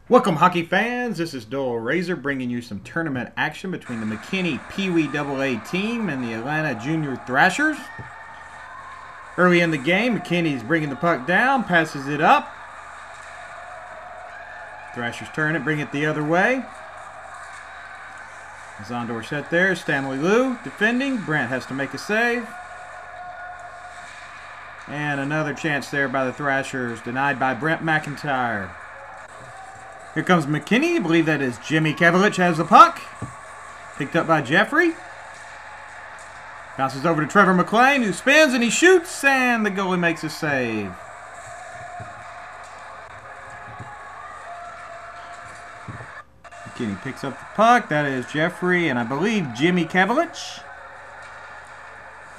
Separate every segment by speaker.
Speaker 1: Welcome, hockey fans. This is Doyle Razor bringing you some tournament action between the McKinney PeeWee AA team and the Atlanta Junior Thrashers. Early in the game, McKinney's bringing the puck down, passes it up. Thrashers turn it, bring it the other way. Zondor set there, Stanley Lou defending. Brent has to make a save. And another chance there by the Thrashers, denied by Brent McIntyre. Here comes McKinney. I believe that is Jimmy Kavalich has the puck. Picked up by Jeffrey. Bounces over to Trevor McLean, who spins and he shoots, and the goalie makes a save. McKinney picks up the puck. That is Jeffrey and I believe Jimmy Kavalich.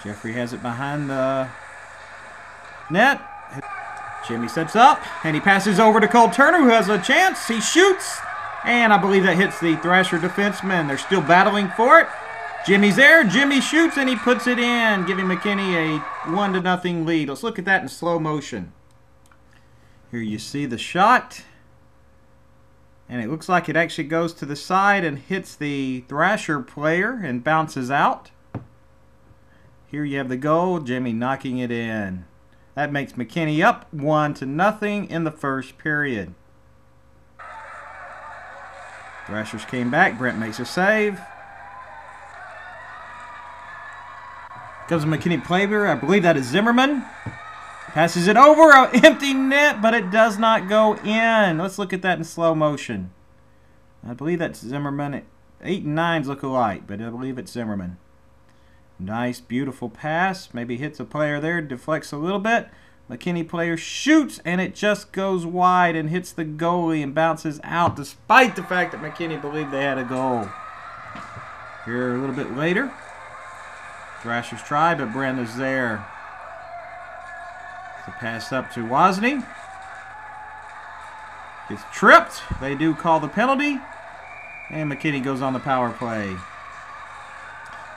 Speaker 1: Jeffrey has it behind the net. Jimmy sets up, and he passes over to Cole Turner, who has a chance. He shoots, and I believe that hits the Thrasher defenseman. They're still battling for it. Jimmy's there. Jimmy shoots, and he puts it in, giving McKinney a 1-0 lead. Let's look at that in slow motion. Here you see the shot, and it looks like it actually goes to the side and hits the Thrasher player and bounces out. Here you have the goal, Jimmy knocking it in. That makes McKinney up 1-0 in the first period. Thrashers came back. Brent makes a save. Comes a McKinney player. I believe that is Zimmerman. Passes it over. An empty net, but it does not go in. Let's look at that in slow motion. I believe that's Zimmerman. 8 and 9s look alike, but I believe it's Zimmerman. Nice, beautiful pass. Maybe hits a player there, deflects a little bit. McKinney player shoots, and it just goes wide and hits the goalie and bounces out, despite the fact that McKinney believed they had a goal. Here a little bit later, Thrashers try, but Brent is there. The pass up to Wozni. Gets tripped. They do call the penalty, and McKinney goes on the power play.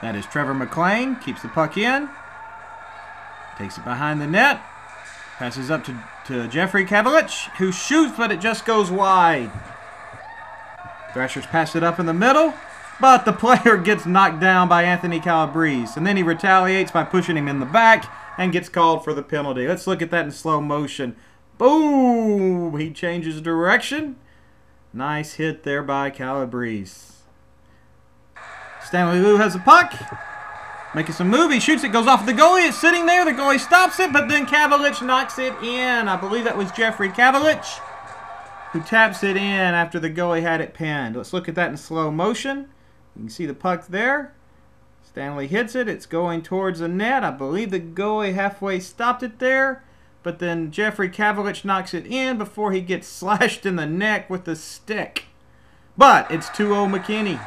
Speaker 1: That is Trevor McLean. Keeps the puck in. Takes it behind the net. Passes up to Jeffrey Kavalich, who shoots, but it just goes wide. Thrashers pass it up in the middle, but the player gets knocked down by Anthony Calabrese. And then he retaliates by pushing him in the back and gets called for the penalty. Let's look at that in slow motion. Boom! He changes direction. Nice hit there by Calabrese. Stanley Lou has the puck. Making some move. He shoots it. Goes off the goalie. It's sitting there. The goalie stops it, but then Kavalich knocks it in. I believe that was Jeffrey Kavalich who taps it in after the goalie had it pinned. Let's look at that in slow motion. You can see the puck there. Stanley hits it. It's going towards the net. I believe the goalie halfway stopped it there, but then Jeffrey Kavalich knocks it in before he gets slashed in the neck with the stick. But it's 2-0 McKinney.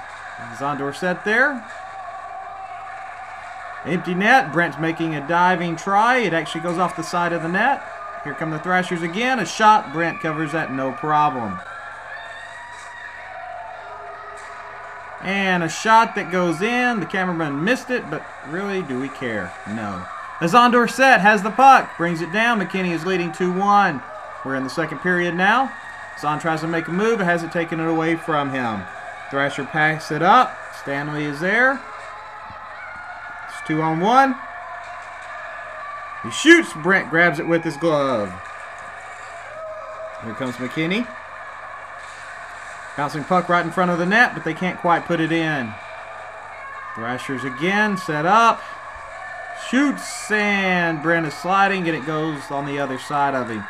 Speaker 1: Zondor set there. Empty net. Brent's making a diving try. It actually goes off the side of the net. Here come the Thrashers again. A shot. Brent covers that no problem. And a shot that goes in. The cameraman missed it, but really, do we care? No. Zondor set has the puck. Brings it down. McKinney is leading 2-1. We're in the second period now. Zon tries to make a move. It hasn't taken it away from him. Thrasher packs it up. Stanley is there. It's 2-on-1. He shoots. Brent grabs it with his glove. Here comes McKinney. Bouncing puck right in front of the net, but they can't quite put it in. Thrashers again set up. Shoots, and Brent is sliding, and it goes on the other side of him.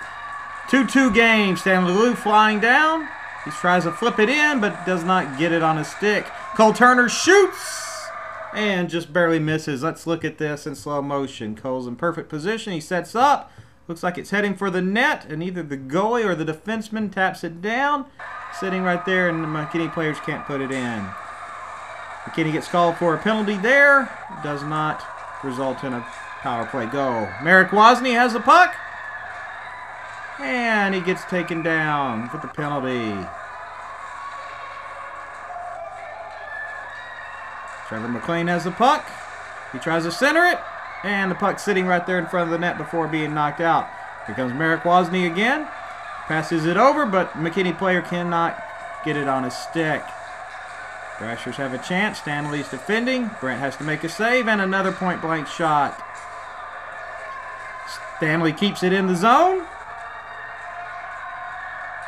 Speaker 1: 2-2 game. Stanley Lou flying down. He tries to flip it in, but does not get it on his stick. Cole Turner shoots and just barely misses. Let's look at this in slow motion. Cole's in perfect position. He sets up. Looks like it's heading for the net, and either the goalie or the defenseman taps it down. Sitting right there, and the McKinney players can't put it in. McKinney gets called for a penalty there. Does not result in a power play goal. Marek Wozni has the puck. And he gets taken down with the penalty. Trevor McLean has the puck. He tries to center it. And the puck's sitting right there in front of the net before being knocked out. Here comes Marek Wozni again. Passes it over, but McKinney player cannot get it on his stick. Thrashers have a chance. Stanley's defending. Brent has to make a save and another point-blank shot. Stanley keeps it in the zone.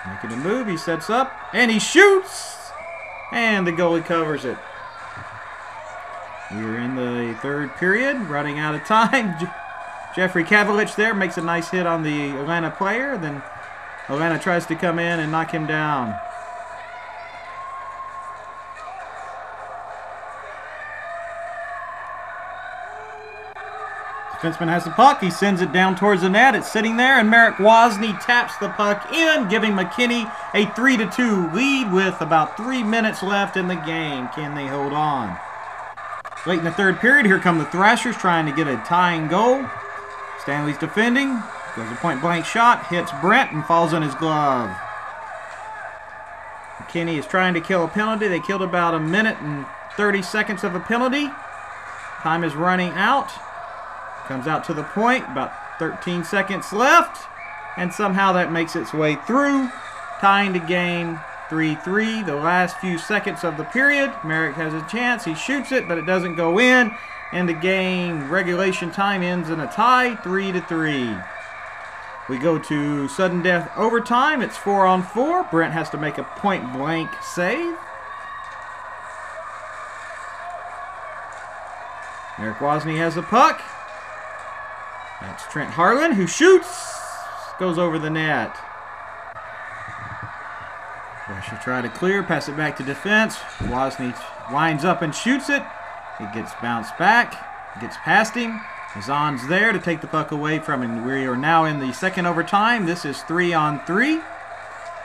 Speaker 1: Making a move. He sets up and he shoots. And the goalie covers it. We're in the third period. Running out of time. Jeffrey Kavalich there makes a nice hit on the Atlanta player. Then Atlanta tries to come in and knock him down. Defenseman has the puck. He sends it down towards the net. It's sitting there, and Merrick Wozni taps the puck in, giving McKinney a 3-2 lead with about 3 minutes left in the game. Can they hold on? Late in the third period, here come the Thrashers trying to get a tying goal. Stanley's defending. Goes a point-blank shot, hits Brent, and falls on his glove. McKinney is trying to kill a penalty. They killed about 1 minute and 30 seconds of a penalty. Time is running out. Comes out to the point, about 13 seconds left, and somehow that makes its way through, tying the game 3-3. The last few seconds of the period, Merrick has a chance. He shoots it, but it doesn't go in, and the game regulation time ends in a tie, 3-3. We go to sudden death overtime. It's 4-on-4. Brent has to make a point-blank save. Merrick Wozni has the puck. That's Trent Harlan, who shoots, goes over the net. Thrasher try to clear, pass it back to defense. Wozni winds up and shoots it. It gets bounced back, gets past him. Hazan's there to take the puck away from him. We are now in the second overtime. This is 3-on-3.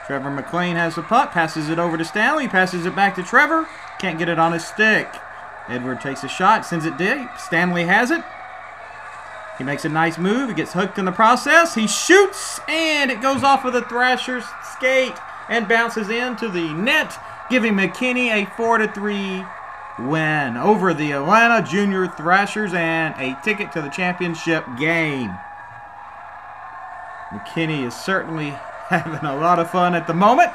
Speaker 1: Trevor McLean has the puck, passes it over to Stanley, passes it back to Trevor. Can't get it on his stick. Edward takes a shot, sends it deep. Stanley has it. He makes a nice move. He gets hooked in the process. He shoots, and it goes off of the Thrashers' skate and bounces into the net, giving McKinney a 4-3 win over the Atlanta Junior Thrashers and a ticket to the championship game. McKinney is certainly having a lot of fun at the moment.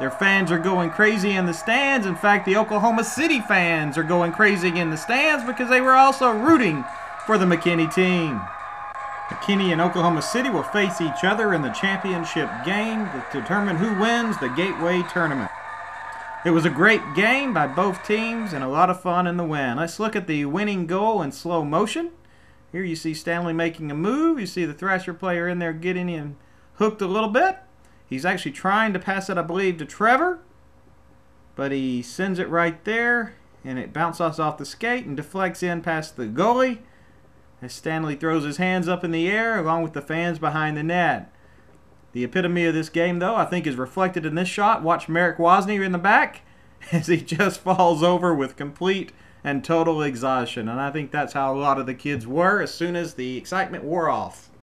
Speaker 1: Their fans are going crazy in the stands. In fact, the Oklahoma City fans are going crazy in the stands because they were also rooting for the McKinney team. McKinney and Oklahoma City will face each other in the championship game to determine who wins the Gateway Tournament. It was a great game by both teams and a lot of fun in the win. Let's look at the winning goal in slow motion. Here you see Stanley making a move. You see the Thrasher player in there getting him hooked a little bit. He's actually trying to pass it, I believe, to Trevor. But he sends it right there, and it bounces off the skate and deflects in past the goalie as Stanley throws his hands up in the air along with the fans behind the net. The epitome of this game, though, I think is reflected in this shot. Watch Merrick Wozni in the back as he just falls over with complete and total exhaustion. And I think that's how a lot of the kids were as soon as the excitement wore off.